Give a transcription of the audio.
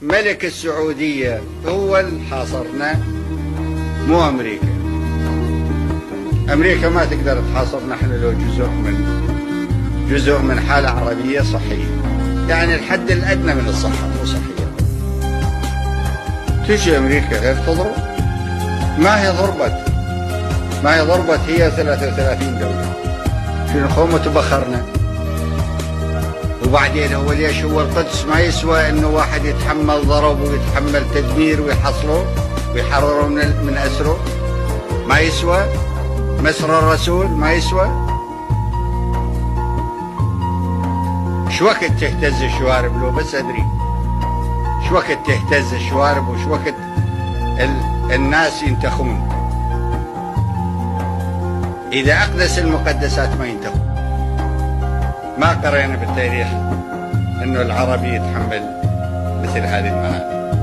ملك السعودية هو اللي حاصرنا، مو أمريكا. أمريكا ما تقدر تحاصرنا احنا لو جزء من حالة عربية صحية، يعني الحد الأدنى من الصحة مو صحية. تجي أمريكا غير تضرب، ما هي ضربت هي 33 دولة، شنو خومة تبخرنا. وبعدين هو ليش هو القدس ما يسوى انه واحد يتحمل ضرب ويتحمل تدمير ويحصله ويحرره من اسره؟ ما يسوى مسر الرسول؟ ما يسوى؟ شو وقت تهتز الشوارب؟ لو بس ادري شو وقت تهتز الشوارب وشو وقت الناس ينتخون. اذا اقدس المقدسات ما ينتخون. ما قرينا بالتاريخ انه العربي يتحمل مثل هذه المهام.